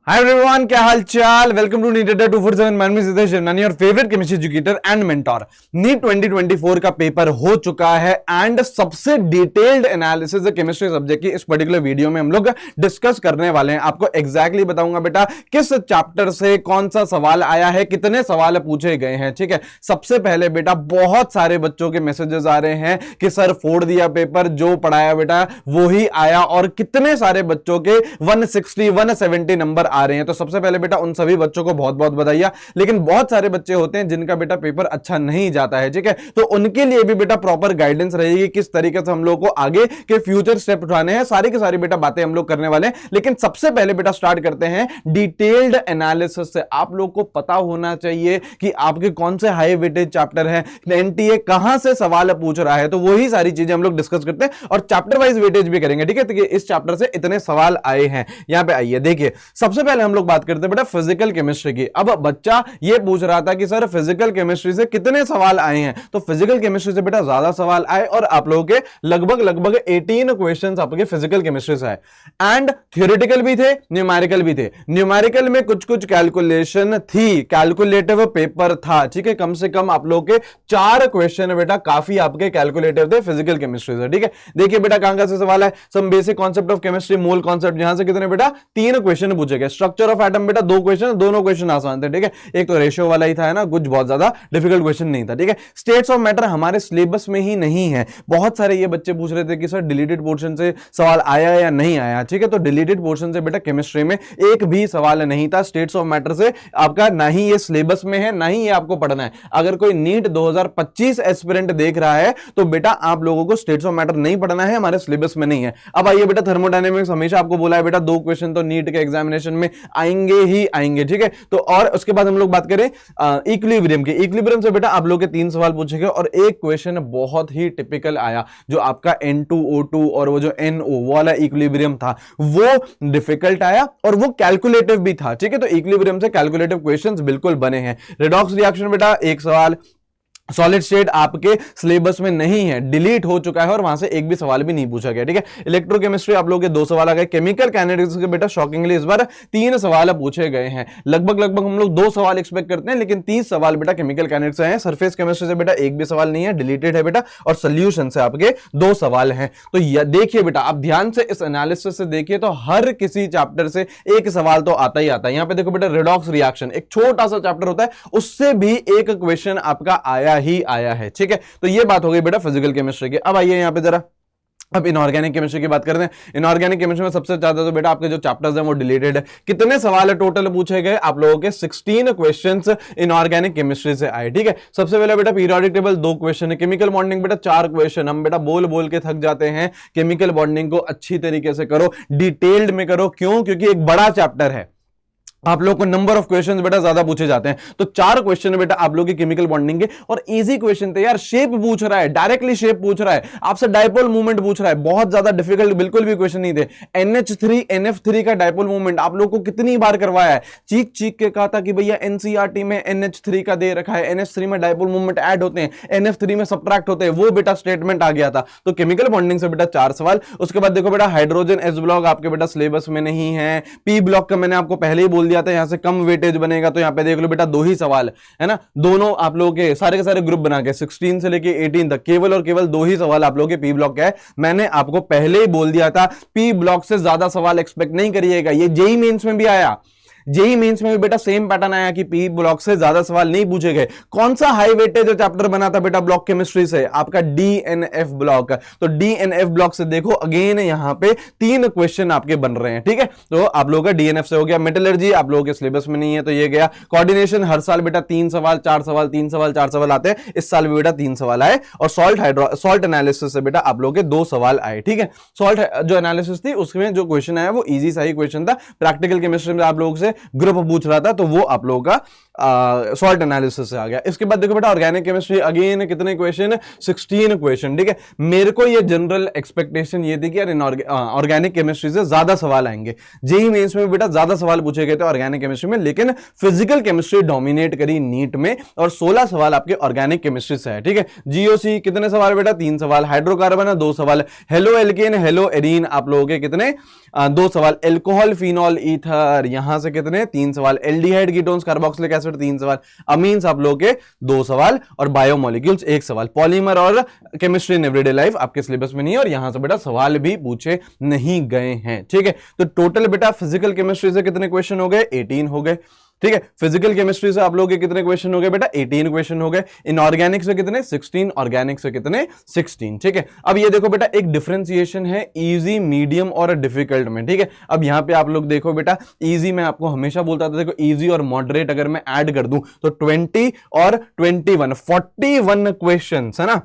Hi everyone, क्या हाल चाल। Welcome to NEET अड्डा 247। मैं हूं सिद्धेश जर्नानी और favourite chemistry educator and mentor. NEET 2024 का पेपर हो चुका है एंड सबसे डिटेल्ड एनालिसिस केमिस्ट्री सब्जेक्ट की इस पर्टिकुलर वीडियो में हम लोग डिस्कस करने वाले हैं। आपको एग्जैक्टली बताऊंगा बेटा किस चैप्टर से कौन सा सवाल आया है, कितने सवाल पूछे गए हैं। ठीक है, सबसे पहले बेटा बहुत सारे बच्चों के मैसेजेस आ रहे हैं कि सर फोड़ दिया पेपर, जो पढ़ाया बेटा वो ही आया, और कितने सारे बच्चों के 160 170 नंबर आ रहे हैं। तो सबसे पहले बेटा उन सभी बच्चों को बहुत बहुत बधाइयां। लेकिन बहुत सारे बच्चे होते हैं जिनका बेटा पेपर अच्छा नहीं जाता है, ठीक है, तो उनके लिए भी बेटा प्रॉपर गाइडेंस रहेगी किस तरीके से हम लोग को आगे के फ्यूचर स्टेप उठाने हैं। सारी की सारी बेटा बातें हम लोग करने वाले हैं। लेकिन सबसे पहले बेटा स्टार्ट करते हैं डिटेल्ड एनालिसिस से। आप लोग को पता होना चाहिए कि आपके कौन से हाई वेटेज चैप्टर है, एनटीए कहां से सवाल पूछ रहा है, तो वही सारी चीजें हम लोग डिस्कस करते हैं और चैप्टर वाइज वेटेज भी करेंगे। ठीक है, तो इस चैप्टर से इतने सवाल आए हैं। यहां पे आइए देखिए, सबसे पहले हम लोग बात करते हैं बेटा फिजिकल केमिस्ट्री की। अब बच्चा ये पूछ रहा था कि सर फिजिकल केमिस्ट्री से कितने सवाल आए हैं, तो फिजिकल केमिस्ट्री से बेटा ज्यादा सवाल आए और आप लोगों के लगभग 18 क्वेश्चंस आपके फिजिकल केमिस्ट्री से आए एंड थ्योरेटिकल भी थे, न्यूमेरिकल भी थे। न्यूमेरिकल में कुछ कुछ कैलकुलेशन थी, कैलकुलेटिव पेपर था। ठीक है, कम से कम आप लोग के 4 क्वेश्चन बेटा काफी आपके कैलकुलेटिव थे फिजिकल केमिस्ट्री से। ठीक है, देखिए बेटा कहां से सवाल है, some basic concept of chemistry, मूल कॉन्सेप्ट, यहां से कितने बेटा 3 क्वेश्चन पूछे गए। स्ट्रक्चर ऑफ एटम बेटा 2 क्वेश्चन, दोनों क्वेश्चन आसान थे। ठीक है, एक तो रेशियो वाला ही था, है ना, कुछ बहुत ज्यादा डिफिकल्ट क्वेश्चन नहीं था। ठीक है, स्टेट्स ऑफ मैटर हमारे सिलेबस में ही नहीं है। बहुत सारे ये बच्चे पूछ रहे थे कि सर डिलीटेड पोर्शन से सवाल आया या नहीं आया। ठीक है, तो डिलीटेड पोर्शन से बेटा केमिस्ट्री में एक भी सवाल नहीं था। स्टेट्स ऑफ मैटर से आपका ना ही ये सिलेबस में है, ना ही ये आपको पढ़ना है। अगर कोई नीट 2025 एस्पिरेंट देख रहा है तो बेटा आप लोगों को स्टेट्स ऑफ मैटर नहीं पढ़ना है, हमारे सिलेबस में नहीं है। अब आइए बेटा थर्मोडायनेमिक्स, हमेशा आपको बोला है बेटा 2 क्वेश्चन तो नीट के एग्जामिनेशन में आएंगे ही आएंगे। ठीक है, तो और उसके बाद हम लोग बात करें इक्विलिब्रियम की। इक्विलिब्रियम से बेटा आप लोग के 3 सवाल पूछे गए और एक क्वेश्चन बहुत ही टिपिकल आया, जो आपका N2O2 और वो जो NO वाला इक्विलिब्रियम था वो डिफिकल्ट आया और वो कैलकुलेटिव भी था। ठीक है, तो इक्विलिब्रियम से कैलकुलेटिव क्वेश्चंस बिल्कुल बने हैं। रेडॉक्स रिएक्शन बेटा एक सवाल, सॉलिड स्टेट आपके सिलेबस में नहीं है, डिलीट हो चुका है और वहां से एक भी सवाल भी नहीं पूछा गया। ठीक है, इलेक्ट्रोकेमिस्ट्री आप लोगों के 2 सवाल आ गए। केमिकल काइनेटिक्स के बेटा शॉकिंगली इस बार 3 सवाल पूछे गए हैं। लगभग हम लोग 2 सवाल एक्सपेक्ट करते हैं, लेकिन 30 सवाल बेटा केमिकल काइनेटिक्स से हैं। सरफेस केमिस्ट्री से बेटा एक भी सवाल नहीं है, डिलीटेड है बेटा, और सोल्यूशन से आपके 2 सवाल हैं। तो देखिए बेटा आप ध्यान से इस एनालिसिस से देखिए तो हर किसी चैप्टर से एक सवाल तो आता ही आता है। यहां पे देखो बेटा रिडॉक्स रिएक्शन एक छोटा सा चैप्टर होता है, उससे भी एक क्वेश्चन आपका आया ही आया है। ठीक है, तो ये बात हो गई बेटा फिजिकल केमिस्ट्री की। अब आइए यहां पे जरा अब इनऑर्गेनिक केमिस्ट्री की बात करते हैं। इनऑर्गेनिक केमिस्ट्री में सबसे ज्यादा तो बेटा आपके जो चैप्टर्स हैं वो डिलीटेड है। कितने सवाल टोटल पूछे गए, आप लोगों के 16 क्वेश्चंस इनऑर्गेनिक केमिस्ट्री से आए। ठीक है, सबसे पहले बेटा पीरियोडिक टेबल 2 क्वेश्चन है। केमिकल बॉन्डिंग बेटा 4 क्वेश्चन। हम बेटा बोल बोल के थक जाते हैं, केमिकल बॉन्डिंग को अच्छी तरीके से करो, डिटेल्ड में करो। क्यों? क्योंकि एक बड़ा चैप्टर है, आप लोगों को नंबर ऑफ क्वेश्चंस बेटा ज्यादा पूछे जाते हैं। तो 4 क्वेश्चन बेटा आप लोगों की केमिकल बॉन्डिंग के, और इजी क्वेश्चन थे यार। शेप पूछ रहा है, डायरेक्टली शेप पूछ रहा है, आपसे डायपोल मूवमेंट पूछ रहा है। बहुत ज्यादा डिफिकल्ट बिल्कुल भी क्वेश्चन नहीं थे। NH3 NF3 का डायपोल मूवमेंट आप लोगों को कितनी बार करवाया है, चीख चीख के कहा था कि भैया NCERT में NH3 का दे रखा है, NH3 में डायपोल मूवमेंट ऐड होते हैं, NF3 में सब्ट्रैक्ट होते हैं, वो बेटा स्टेटमेंट आ गया था। तो केमिकल बॉन्डिंग से बेटा 4 सवाल। उसके बाद देखो बेटा हाइड्रोजन S ब्लॉक आपके बेटा सिलेबस में नहीं है। P ब्लॉक का मैंने आपको पहले ही बोल दिया था, यहां से कम वेटेज बनेगा। तो यहां पे देख लो बेटा 2 ही सवाल है ना, दोनों आप लोगों के सारे ग्रुप बना के 16 से लेके 18 तक केवल और केवल 2 ही सवाल आप लोगों के पी ब्लॉक का है। मैंने आपको पहले ही बोल दिया था पी ब्लॉक से ज्यादा सवाल एक्सपेक्ट नहीं करिएगा। ये जेईई मेंस में भी आया, जेईई मेंस में भी बेटा सेम पैटर्न आया कि पी ब्लॉक से ज्यादा सवाल नहीं पूछे गए। कौन सा हाई वेटेज चैप्टर बना था बेटा ब्लॉक केमिस्ट्री से? आपका DNF ब्लॉक। तो DNF ब्लॉक से देखो अगेन यहां पे 3 क्वेश्चन आपके बन रहे हैं। ठीक है, तो आप लोगों का DNF से हो गया। मेटलर्जी आप लोगों के सिलेबस में नहीं है, तो ये गया। कोऑर्डिनेशन हर साल बेटा 3 सवाल 4 सवाल 3 सवाल 4 सवाल आते हैं, इस साल भी बेटा 3 सवाल आए। और सॉल्ट एनालिसिस से बेटा आप लोगों के 2 सवाल आए। ठीक है, सॉल्ट जो एनालिसिस थी उसमें जो क्वेश्चन आया वो इजी सा ही क्वेश्चन था। प्रैक्टिकल केमिस्ट्री में आप लोगों से से ग्रुप पूछ रहा था, तो वो आप लोगों का सॉल्ट एनालिसिस से आ गया। इसके बाद देखो बेटा ऑर्गेनिक केमिस्ट्री, अगेन कितने क्वेश्चन, 16 क्वेश्चन, ठीक है। मेरे को ये जनरल एक्सपेक्टेशन ये थी कि यार ऑर्गेनिक केमिस्ट्री से ज्यादा सवाल आएंगे। जेईई मेंस में बेटा ज्यादा सवाल पूछे गए थे ऑर्गेनिक केमिस्ट्री में, लेकिन फिजिकल केमिस्ट्री डोमिनेट करी नीट में, और 16 सवाल आपके ऑर्गेनिक केमिस्ट्री से है, ठीक है। जीओसी कितने सवाल बेटा, 3 सवाल। हाइड्रोकार्बन है 2 सवाल। हेलो एल्केन, हेलो एरीन आप लोगों के कितने, 2 सवाल। एल्कोहल, फिनॉल, ईथर यहां से कितने, 3 सवाल। एल्डिहाइड, कीटोन्स, कार्बोक्सिलिक एसिड 3 सवाल। अमीन्स आप लोगों के 2 सवाल, और बायोमोलिक्यूल्स 1 सवाल। पॉलीमर और केमिस्ट्री इन एवरीडे लाइफ आपके सिलेबस में नहीं है, और यहां से बेटा सवाल भी पूछे नहीं गए हैं, ठीक है। तो टोटल बेटा फिजिकल केमिस्ट्री से कितने क्वेश्चन हो गए, 18 हो गए, ठीक है। फिजिकल केमिस्ट्री से आप लोगों के कितने क्वेश्चन हो गए बेटा, 18 क्वेश्चन हो गए। इनऑर्गेनिक से कितने, 16। ऑर्गेनिक से कितने, 16, ठीक है। अब ये देखो बेटा एक डिफरेंशिएशन है इजी, मीडियम और डिफिकल्ट में, ठीक है। अब यहां पे आप लोग देखो बेटा, इजी में आपको हमेशा बोलता था, देखो इजी और मॉडरेट अगर मैं ऐड कर दूं तो 20 और 21 41 क्वेश्चन है ना,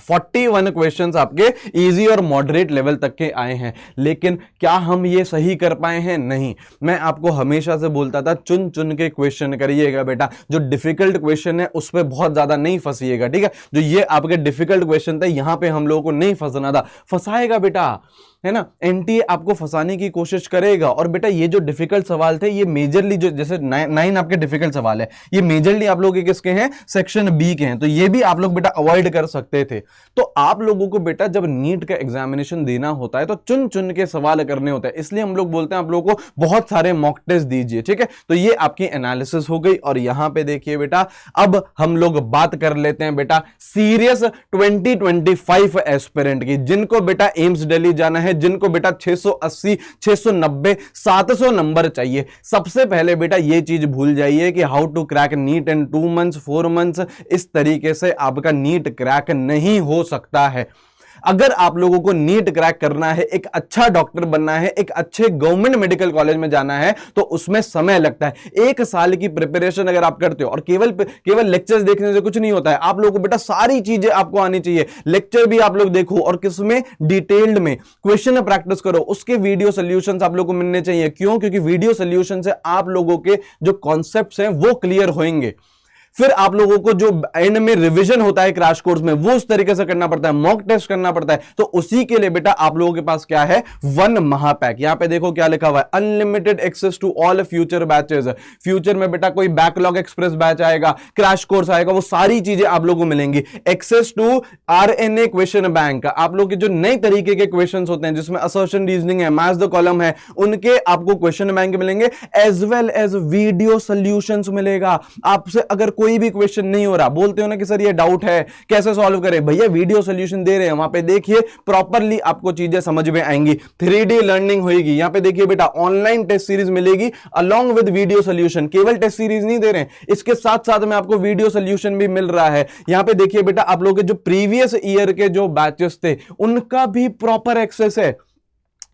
41 क्वेश्चंस आपके इजी और मॉडरेट लेवल तक के आए हैं। लेकिन क्या हम ये सही कर पाए हैं, नहीं। मैं आपको हमेशा से बोलता था चुन चुन के क्वेश्चन करिएगा बेटा, जो डिफिकल्ट क्वेश्चन है उस पर बहुत ज्यादा नहीं फंसिएगा, ठीक है। जो ये आपके डिफिकल्ट क्वेश्चन थे यहां पे हम लोगों को नहीं फंसना था, फंसाएगा बेटा, है ना। एनटीए आपको फंसाने की कोशिश करेगा। और बेटा ये जो डिफिकल्ट सवाल थे ये मेजरली, जो जैसे 9 आपके डिफिकल्ट सवाल है, ये मेजरली आप लोगों के किसके हैं, सेक्शन बी के हैं, तो ये भी आप लोग बेटा अवॉइड कर सकते थे। तो आप लोगों को बेटा जब नीट का एग्जामिनेशन देना होता है तो चुन चुन के सवाल करने होते हैं, इसलिए हम लोग बोलते हैं आप लोगों को बहुत सारे मॉक टेस्ट दीजिए, ठीक है। तो ये आपकी एनालिसिस हो गई। और यहां पे देखिए बेटा, अब हम लोग बात कर लेते हैं बेटा सीरियस 2025 एस्पिरेंट की, जिनको बेटा एम्स दिल्ली जाना है, जिनको बेटा 680, 690, 700 नंबर चाहिए। सबसे पहले बेटा ये चीज भूल जाइए कि how to crack NEET in 2 months 4 months, इस तरीके से आपका नीट क्रैक नहीं हो सकता है। अगर आप लोगों को नीट क्रैक करना है, एक अच्छा डॉक्टर बनना है, एक अच्छे गवर्नमेंट मेडिकल कॉलेज में जाना है, तो उसमें समय लगता है। 1 साल की प्रिपरेशन अगर आप करते हो, और केवल लेक्चर्स देखने से कुछ नहीं होता है, आप लोगों को बेटा सारी चीजें आपको आनी चाहिए। लेक्चर भी आप लोग देखो, और किसमें, डिटेल्ड में क्वेश्चन प्रैक्टिस करो, उसके वीडियो सोल्यूशंस आप लोगों को मिलने चाहिए। क्यों? क्योंकि वीडियो सोल्यूशन से आप लोगों के जो कॉन्सेप्ट्स हैं वो क्लियर होंगे। फिर आप लोगों को जो एंड में रिवीजन होता है क्रैश कोर्स में, वो उस तरीके से करना पड़ता है, मॉक टेस्ट करना पड़ता है। तो उसी के लिए बेटा आप लोगों के पास क्या है, 1 महापैक। यहां पे देखो क्या लिखा हुआ है, unlimited access to all future batches. Future में बेटा कोई बैकलॉग एक्सप्रेस बैच आएगा, क्रैश कोर्स आएगा, वो सारी चीजें आप लोगों को मिलेंगी। Access to RNA question bank, आप लोग के जो नए तरीके के क्वेश्चन होते हैं जिसमें असर्शन, रीजनिंग है, मैच द कॉलम है, उनके आपको क्वेश्चन बैंक मिलेंगे, as well as video solutions मिलेगा। आपसे अगर कोई भी क्वेश्चन नहीं हो रहा, बोलते हो ना कि सर ये डाउट है कैसे सॉल्व करें, भैया वीडियो सॉल्यूशन दे रहे हैं, वहां पे देखिए प्रॉपरली आपको चीजें समझ में आएंगी। 3D लर्निंग होगी, यहां पे देखिए बेटा ऑनलाइन टेस्ट सीरीज मिलेगी अलोंग विद वीडियो सॉल्यूशन। केवल टेस्ट सीरीज नहीं दे रहे हैं, इसके साथ साथ में आपको वीडियो सॉल्यूशन भी मिल रहा है। यहां पे देखिए बेटा आप लोगों के जो प्रीवियस ईयर के जो बैचेस थे उनका भी प्रॉपर एक्सेस है।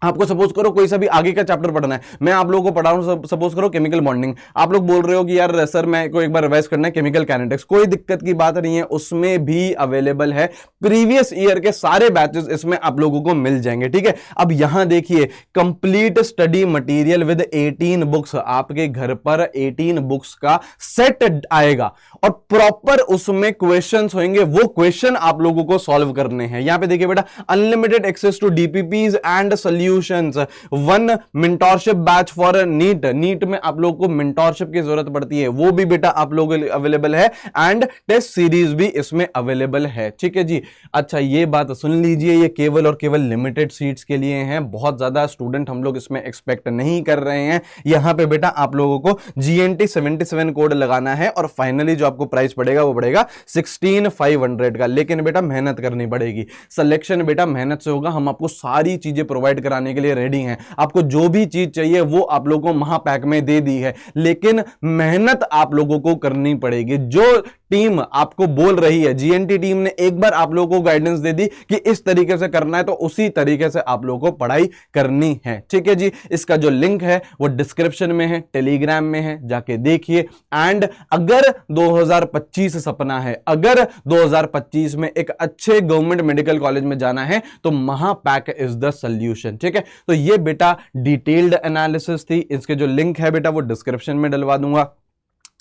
आपको सपोज करो कोई सा भी आगे का चैप्टर पढ़ना है, मैं आप लोगों को पढ़ा रहा हूं, सपोज करो केमिकल बॉन्डिंग, आप लोग बोल रहे हो कि यार सर मैं को एक बार रिवाइज करना है केमिकल काइनेटिक्स, कोई दिक्कत की बात नहीं है, उसमें भी अवेलेबल है। प्रीवियस ईयर के सारे बैचेस इसमें आप लोगों को मिल जाएंगे, ठीक है। अब यहां देखिए complete study material with 18 books, आपके घर पर 18 बुक्स का सेट आएगा और प्रॉपर उसमें क्वेश्चंस होंगे, वो क्वेश्चन आप लोगों को सॉल्व करने हैं। यहां पे देखिए बेटा unlimited access to DPPs and solutions, 1 mentorship batch for NEET में आप लोगों को मेंटोरशिप की जरूरत पड़ती है, वो भी बेटा आप लोगों को अवेलेबल है, एंड टेस्ट सीरीज भी इसमें अवेलेबल है, ठीक है जी। अच्छा ये बात सुन लीजिए, ये केवल और केवल लिमिटेड सीट्स के लिए हैं, बहुत ज्यादा स्टूडेंट हम लोग इसमें एक्सपेक्ट नहीं कर रहे हैं। यहां पे बेटा आप लोगों को GNT 77 कोड लगाना है और फाइनली जो आपको प्राइस पड़ेगा वो पड़ेगा 16,500 का। लेकिन बेटा मेहनत करनी पड़ेगी, सिलेक्शन बेटा मेहनत से होगा, हम आपको सारी चीजें प्रोवाइड कराने के लिए रेडी हैं। आपको जो भी चीज चाहिए वो आप लोगों को महापैक में दे दी है, लेकिन मेहनत आप लोगों को करनी पड़ेगी। जो टीम आपको बोल रही है, GNT टीम ने एक बार आप लोगों को गाइडेंस दे दी कि इस तरीके से करना है, तो उसी तरीके से आप लोगों को पढ़ाई करनी है, ठीक है जी। इसका जो लिंक है वो डिस्क्रिप्शन में है, टेलीग्राम में है, जाके देखिए। एंड अगर 2025 सपना है, अगर 2025 में एक अच्छे गवर्नमेंट मेडिकल कॉलेज में जाना है, तो महापैक इज द सॉल्यूशन, ठीक है। ठीक है। तो ये बेटा डिटेल्ड एनालिसिस थी, इसके जो लिंक है बेटा वो डिस्क्रिप्शन में डलवा दूंगा।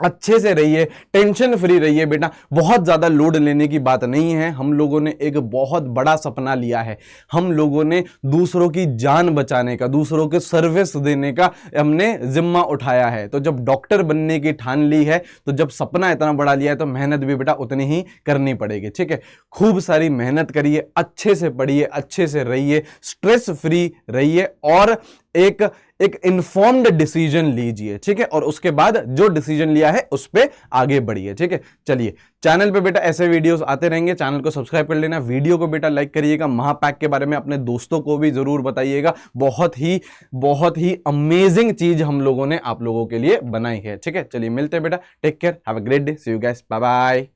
अच्छे से रहिए, टेंशन फ्री रहिए बेटा, बहुत ज्यादा लोड लेने की बात नहीं है। हम लोगों ने एक बहुत बड़ा सपना लिया है, हम लोगों ने दूसरों की जान बचाने का, दूसरों के सर्विस देने का हमने जिम्मा उठाया है। तो जब डॉक्टर बनने की ठान ली है, तो जब सपना इतना बड़ा लिया है, तो मेहनत भी बेटा उतनी ही करनी पड़ेगी, ठीक है। खूब सारी मेहनत करिए, अच्छे से पढ़िए, अच्छे से रहिए, स्ट्रेस फ्री रहिए और एक इन्फॉर्म्ड डिसीजन लीजिए, ठीक है। और उसके बाद जो डिसीजन लिया है उस पे आगे बढ़िए, ठीक है। चलिए, चैनल पे बेटा ऐसे वीडियोस आते रहेंगे, चैनल को सब्सक्राइब कर लेना, वीडियो को बेटा लाइक करिएगा, महापैक के बारे में अपने दोस्तों को भी जरूर बताइएगा। बहुत ही अमेजिंग चीज हम लोगों ने आप लोगों के लिए बनाई है, ठीक है। चलिए मिलते हैं बेटा, take care, have a great day, see you guys, bye bye.